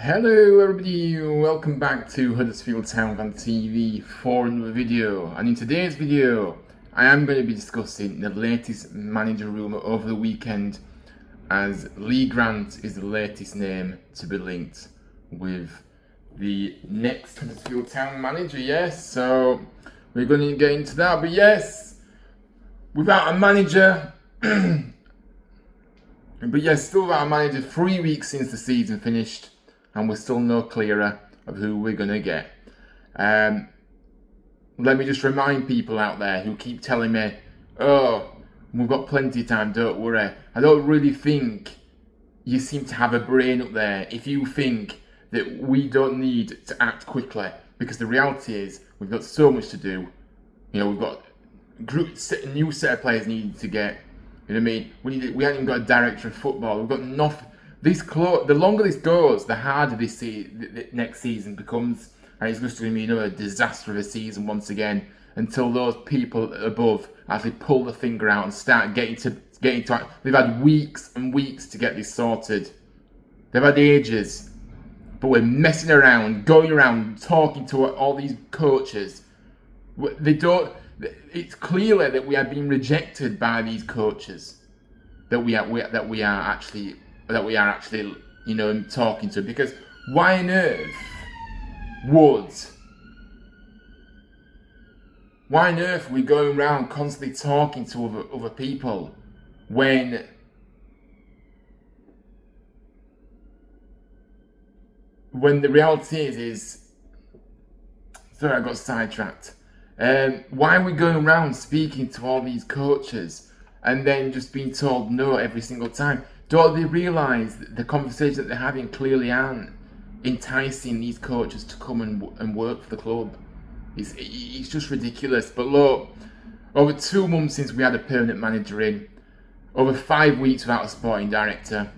Hello everybody, welcome back to Huddersfield Town Fan TV for another video. And in today's video, I am going to be discussing the latest manager rumour over the weekend, as Lee Grant is the latest name to be linked with the next Huddersfield Town manager. Yes, so we're going to get into that. But yes, without a manager, still without a manager, 3 weeks since the season finished, and we're still no clearer of who we're going to get. Let me just remind people out there who keep telling me, oh, we've got plenty of time, don't worry. I don't really think you seem to have a brain up there if you think that we don't need to act quickly, because the reality is we've got so much to do. You know, we've got a new set of players needed to get. You know what I mean? We haven't even got a director of football. We've got nothing. The longer this goes, the harder the next season becomes, and it's just going to be another disaster of a season once again, until those people above actually pull the finger out and start getting to. They've had weeks and weeks to get this sorted. They've had ages, but we're messing around, going around, talking to all these coaches. They don't. It's clearly that we are being rejected by these coaches. That we are actually, you know, talking to. Because why on earth are we going around constantly talking to other people when the reality is sorry, I got sidetracked. Why are we going around speaking to all these coaches and then just being told no every single time? Don't they realise that the conversations that they're having clearly aren't enticing these coaches to come and work for the club? It's just ridiculous. But look, over 2 months since we had a permanent manager in, over 5 weeks without a sporting director.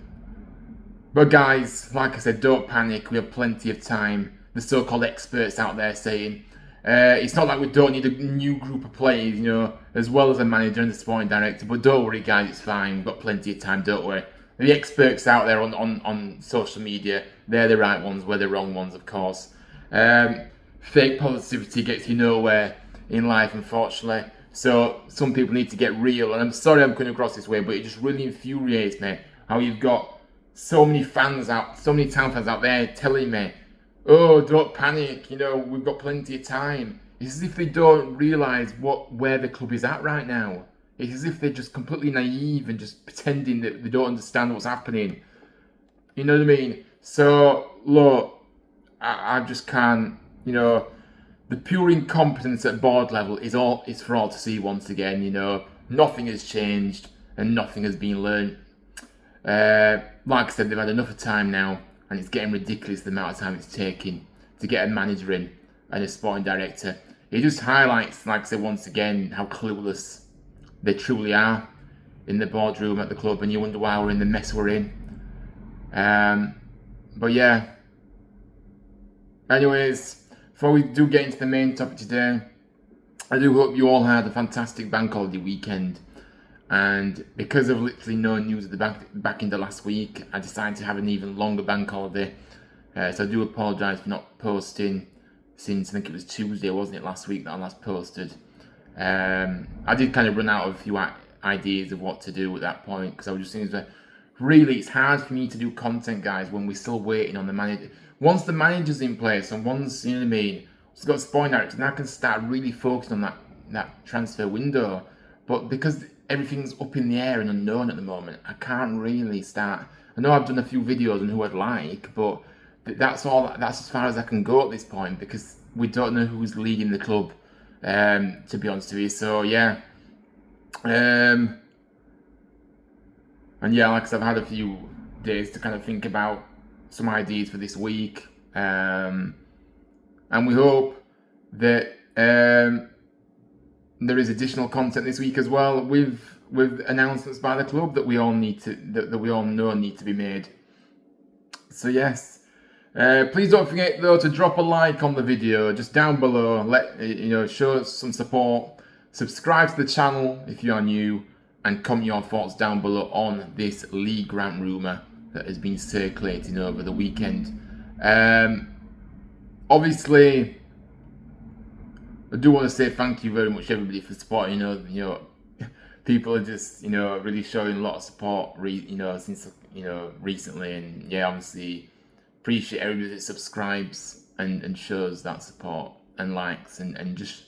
But guys, like I said, don't panic, we have plenty of time. The so-called experts out there saying, it's not like we don't need a new group of players, you know, as well as a manager and a sporting director. But don't worry, guys, it's fine. We've got plenty of time, don't worry. The experts out there on social media, they're the right ones, we're the wrong ones, of course. Fake positivity gets you nowhere in life, unfortunately. So some people need to get real. And I'm sorry I'm coming across this way, but it just really infuriates me how you've got so many town fans out there telling me, oh, don't panic, you know, we've got plenty of time. It's as if they don't realise where the club is at right now. It's as if they're just completely naive and just pretending that they don't understand what's happening. You know what I mean? So, look, I just can't, you know, the pure incompetence at board level is for all to see once again, you know. Nothing has changed and nothing has been learned. Like I said, they've had enough of time now, and it's getting ridiculous the amount of time it's taking to get a manager in and a sporting director. It just highlights, like I said once again, how clueless they truly are in the boardroom at the club, and you wonder why we're in the mess we're in. But yeah. Anyways, before we do get into the main topic today, I do hope you all had a fantastic bank holiday weekend. And because of literally no news at the back end of last week, I decided to have an even longer bank holiday. So I do apologise for not posting since, I think it was Tuesday, wasn't it, last week that I last posted. I did kind of run out of a few ideas of what to do at that point, because I was just thinking, really, it's hard for me to do content, guys, when we're still waiting on the manager. Once the manager's in place, and once, you know what I mean, it's got a sporting director, then I can start really focusing on that transfer window. But because everything's up in the air and unknown at the moment, I can't really start. I know I've done a few videos on who I'd like, but that's as far as I can go at this point, because we don't know who's leading the club, to be honest with you. So yeah, and yeah, like I said, I've had a few days to kind of think about some ideas for this week, and we hope that there is additional content this week as well, with announcements by the club that we all know need to be made. So yes, please don't forget though to drop a like on the video just down below. Show us some support. Subscribe to the channel if you are new, and comment your thoughts down below on this Lee Grant rumour that has been circulating over the weekend. Obviously, I do want to say thank you very much everybody for supporting. People are just really showing a lot of support. Since recently, and yeah, obviously appreciate everybody that subscribes and shows that support and likes and just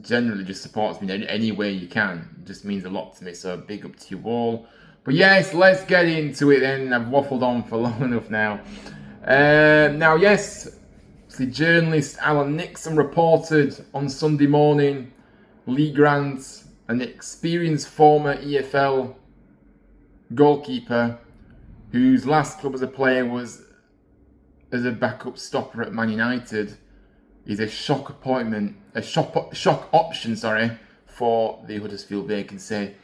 generally just supports me in any way you can. It just means a lot to me. So big up to you all. But yes, let's get into it then. I've waffled on for long enough now. Now, yes. The journalist Alan Nixon reported on Sunday morning Lee Grant, an experienced former EFL goalkeeper whose last club as a player was as a backup stopper at Man United, is a shock option, for the Huddersfield vacancy.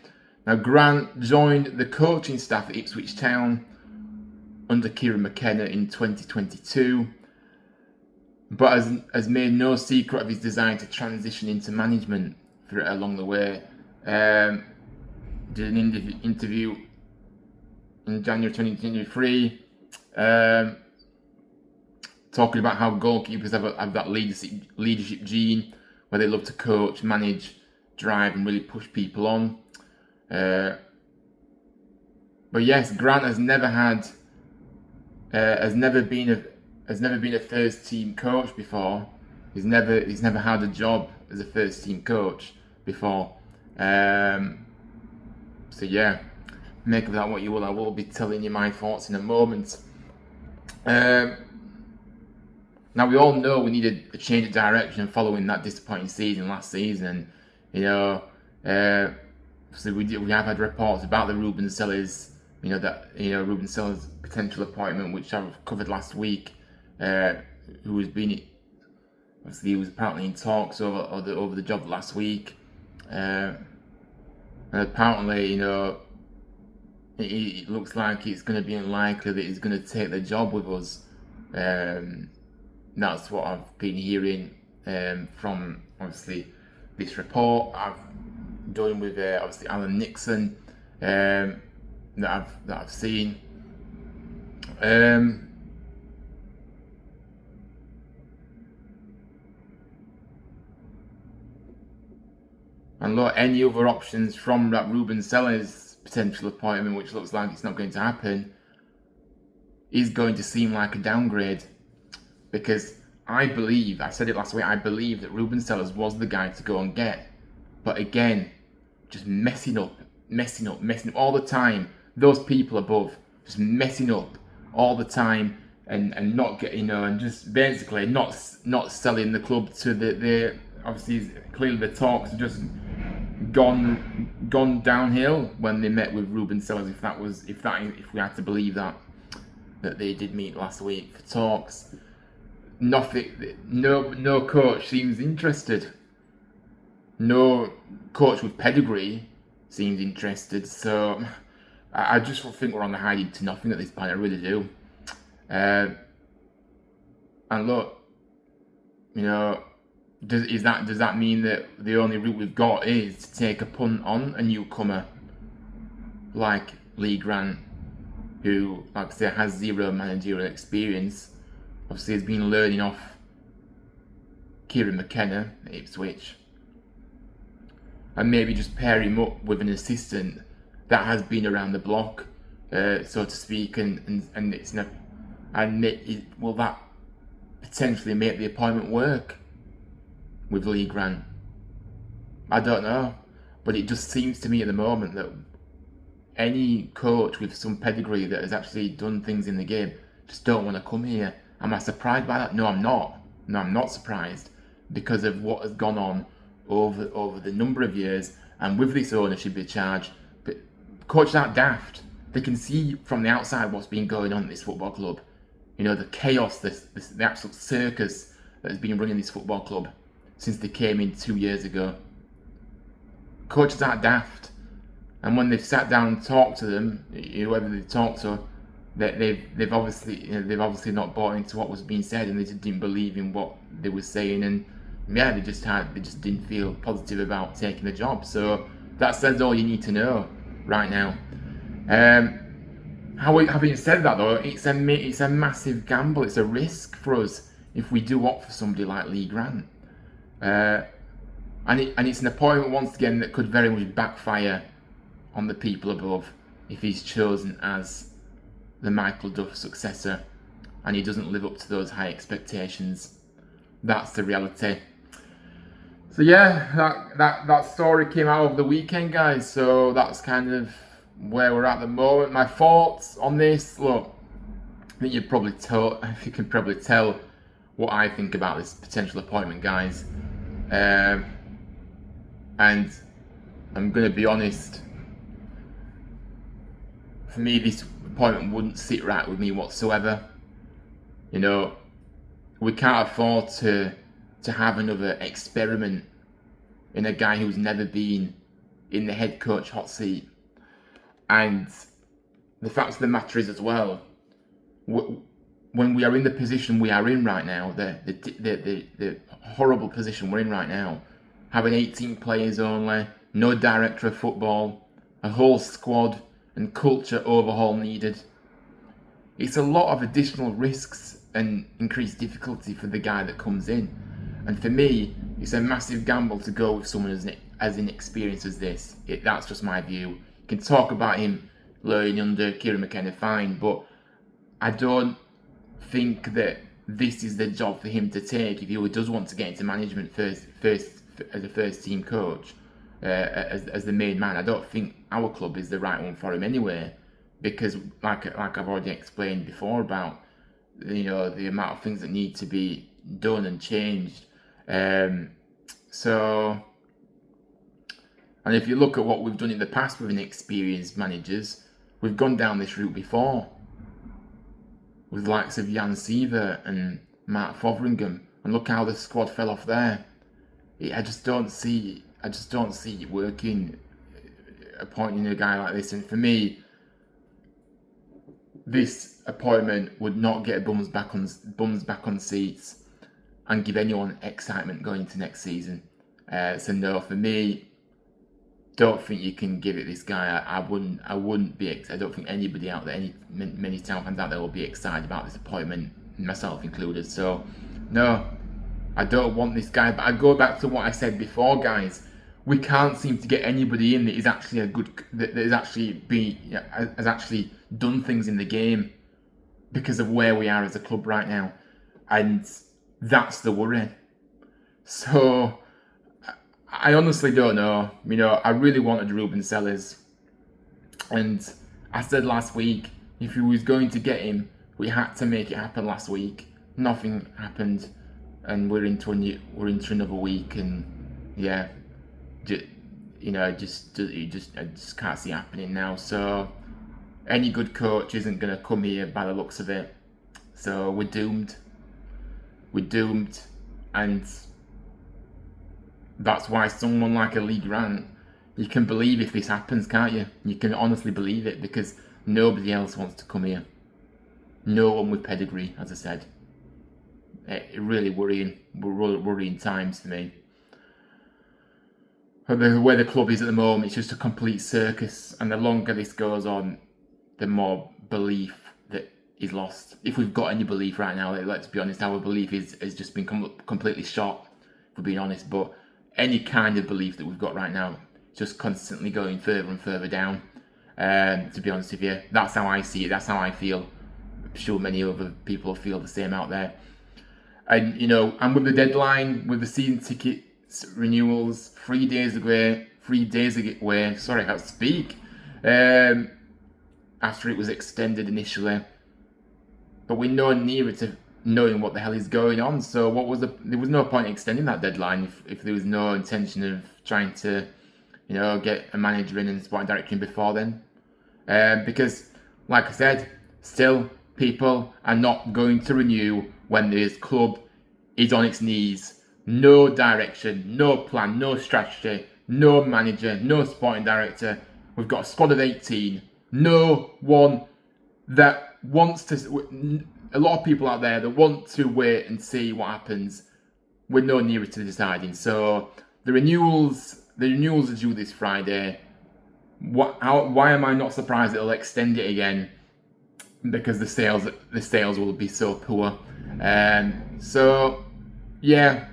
Now, Grant joined the coaching staff at Ipswich Town under Kieran McKenna in 2022. But has made no secret of his desire to transition into management along the way. Did an interview in January 2023, talking about how goalkeepers have that leadership gene, where they love to coach, manage, drive, and really push people on. But yes, Grant has never been a first team coach before. He's never had a job as a first team coach before. So yeah, make of that what you will. I will be telling you my thoughts in a moment. Now we all know we needed a change of direction following that disappointing season last season. So we have had reports about the Ruben Sellers, Ruben Sellers' potential appointment, which I've covered last week. Who has been, obviously he was apparently in talks over the job last week, and apparently it looks like it's going to be unlikely that he's going to take the job with us. That's what I've been hearing from obviously this report I've done with obviously Alan Nixon that I've seen. And look, any other options from that Ruben Sellers potential appointment, which looks like it's not going to happen, is going to seem like a downgrade. Because I said it last week, I believe that Ruben Sellers was the guy to go and get. But again, just messing up all the time. Those people above just messing up all the time and not getting, and just basically not selling the club to the obviously clearly the talks are just gone downhill when they met with Ruben Sellers. If we had to believe that they did meet last week for talks, no coach seems interested. No coach with pedigree seems interested. So I just think we're on the hiding to nothing at this point. I really do. And look, does that mean that the only route we've got is to take a punt on a newcomer like Lee Grant, who, like I say, has zero managerial experience? Obviously, has been learning off Kieran McKenna at Ipswich, and maybe just pair him up with an assistant that has been around the block, so to speak, and will that potentially make the appointment work with Lee Grant? I don't know, but it just seems to me at the moment that any coach with some pedigree that has actually done things in the game just don't want to come here. Am I surprised by that? No, I'm not. No, I'm not surprised, because of what has gone on over the number of years and with this ownership in charge. But coaches aren't daft. They can see from the outside what's been going on at this football club. The chaos, the absolute circus that has been running this football club since they came in 2 years ago. Coaches aren't daft, and when they've sat down and talked to them, whoever they talked to, they've obviously not bought into what was being said, and they just didn't believe in what they were saying, and yeah, they just didn't feel positive about taking the job. So that says all you need to know right now. Having said that, though, it's a massive gamble. It's a risk for us if we do opt for somebody like Lee Grant, and it's an appointment once again that could very much backfire on the people above if he's chosen as the Michael Duff successor, and he doesn't live up to those high expectations. That's the reality. So yeah, that story came out over the weekend, guys. So that's kind of where we're at the moment. My thoughts on this, look, I think you can probably tell what I think about this potential appointment, guys. And I'm going to be honest. For me, this appointment wouldn't sit right with me whatsoever. You know, we can't afford to have another experiment in a guy who's never been in the head coach hot seat. And the fact of the matter is as well, when we are in the position we are in right now, the horrible position we're in right now, having 18 players only, no director of football, a whole squad and culture overhaul needed, it's a lot of additional risks and increased difficulty for the guy that comes in. And for me, it's a massive gamble to go with someone as inexperienced as this. That's just my view. You can talk about him learning under Kieran McKenna, fine, but I don't think that this is the job for him to take if he does want to get into management first as a first team coach, as the main man. I don't think our club is the right one for him anyway, because like I've already explained before about the amount of things that need to be done and changed. And if you look at what we've done in the past with inexperienced managers, we've gone down this route before with the likes of Jan Sievert and Mark Fotheringham, and look how the squad fell off there. I just don't see it working, appointing a guy like this. And for me, this appointment would not get bums back on seats and give anyone excitement going into next season. So no, for me, don't think you can give it this guy. I wouldn't be. I don't think anybody out there, many Town fans out there, will be excited about this appointment, myself included. So no, I don't want this guy. But I go back to what I said before, guys. We can't seem to get anybody in that is actually has actually done things in the game because of where we are as a club right now, and that's the worry. So I honestly don't know. I really wanted Ruben Sellers, and I said last week if we was going to get him, we had to make it happen last week. Nothing happened, and we're into another week, and yeah, I just can't see it happening now. So any good coach isn't going to come here by the looks of it. So we're doomed. And that's why someone like a Lee Grant, you can believe if this happens, can't you? You can honestly believe it, because nobody else wants to come here. No one with pedigree, as I said. Really worrying times for me. Where the club is at the moment, it's just a complete circus, and the longer this goes on, the more belief that is lost. If we've got any belief right now, let's be honest, our belief has just been completely shot, if we're being honest. But any kind of belief that we've got right now, just constantly going further and further down. To be honest with you, that's how I see it. That's how I feel. I'm sure many other people feel the same out there. And and with the deadline, with the season tickets renewals 3 days away. Sorry, I can't speak. After it was extended initially, but we're no nearer to knowing what the hell is going on. So there was no point in extending that deadline if there was no intention of trying to, get a manager in and sporting director in before then. Because, like I said, still people are not going to renew when this club is on its knees. No direction, no plan, no strategy, no manager, no sporting director. We've got a squad of 18. No one that wants to. A lot of people out there that want to wait and see what happens. We're no nearer to deciding. So the renewals are due this Friday. Why am I not surprised it'll extend it again? because the sales will be so poor. So yeah,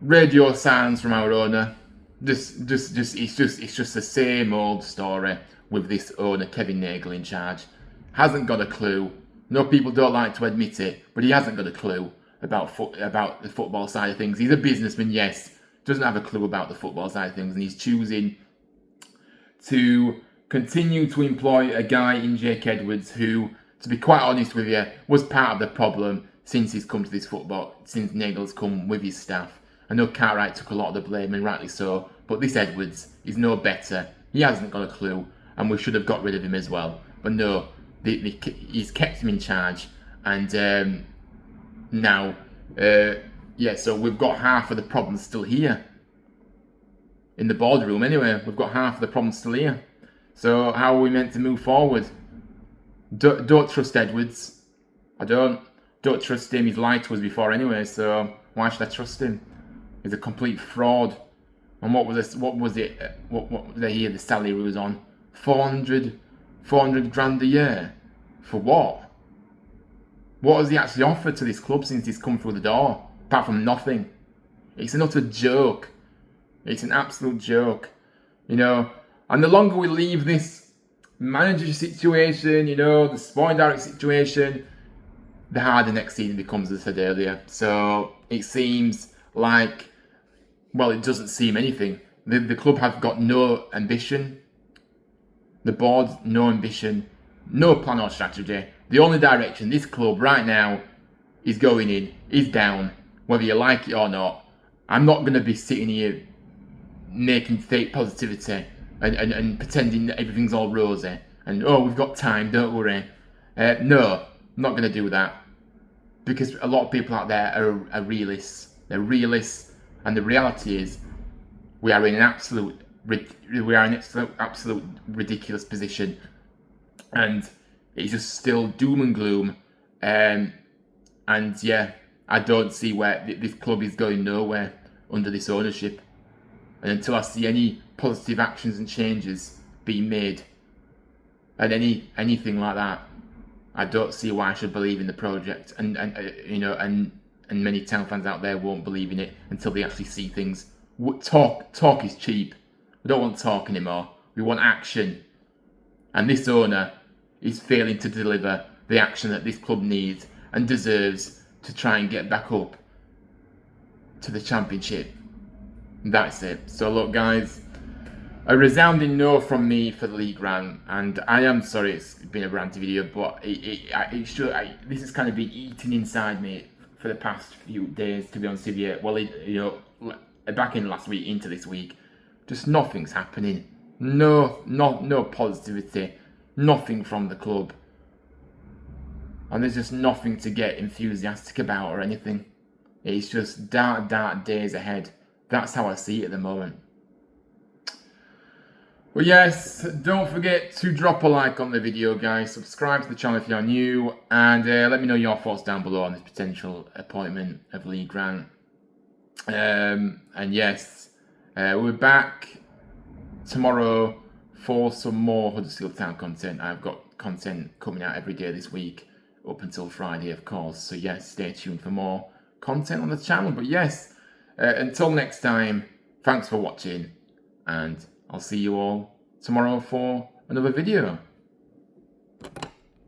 radio silence from our owner. It's just the same old story with this owner, Kevin Nagle, in charge. Hasn't got a clue. No, people don't like to admit it, but he hasn't got a clue about the football side of things. He's a businessman, yes, doesn't have a clue about the football side of things, and he's choosing to continue to employ a guy in Jake Edwards who, to be quite honest with you, was part of the problem since he's come to this football, since Nagle's come with his staff. I know Cartwright took a lot of the blame, and rightly so, but this Edwards is no better. He hasn't got a clue, and we should have got rid of him as well. But no, he's kept him in charge, and now, yeah, so we've got half of the problem still here. In the boardroom, anyway, we've got half of the problem still here. So how are we meant to move forward? Don't trust Edwards. I don't trust him. He's lied to us before anyway, so why should I trust him? He's a complete fraud. And what did I hear the salary was on? 400 grand a year. For what? What has he actually offered to this club since he's come through the door? Apart from nothing. It's an utter joke. It's an absolute joke. You know, and the longer we leave this manager situation, you know, the sporting director situation, the harder next season becomes, as I said earlier. So it seems like, well, it doesn't seem anything. The club have got no ambition. The board, no ambition, no plan or strategy. The only direction this club right now is going in is down, whether you like it or not. I'm not going to be sitting here making fake positivity and pretending that everything's all rosy and, oh, we've got time, don't worry. No, I'm not going to do that, because a lot of people out there are realists. They're realists, and the reality is we are in an absolute ridiculous position, and it's just still doom and gloom. And yeah, I don't see where this club is going nowhere under this ownership. And until I see any positive actions and changes being made, and anything like that, I don't see why I should believe in the project. And you know, and many town fans out there won't believe in it until they actually see things. Talk is cheap. We don't want talk anymore. We want action. And this owner is failing to deliver the action that this club needs and deserves to try and get back up to the Championship. That's it. So look, guys, a resounding no from me for the league rant, and I am sorry it's been a ranty video, but this has kind of been eating inside me for the past few days, to be honest with you. Well, you know, back in last week into this week, just nothing's happening. No positivity, nothing from the club, and there's just nothing to get enthusiastic about or anything. It's just dark days ahead. That's how I see it at the moment. Well, yes, don't forget to drop a like on the video, guys. Subscribe to the channel if you're new, and let me know your thoughts down below on this potential appointment of Lee Grant. And yes, we're back tomorrow for some more Huddersfield Town content. I've got content coming out every day this week, up until Friday, of course. So yes, stay tuned for more content on the channel. But yes, until next time, thanks for watching, and I'll see you all tomorrow for another video.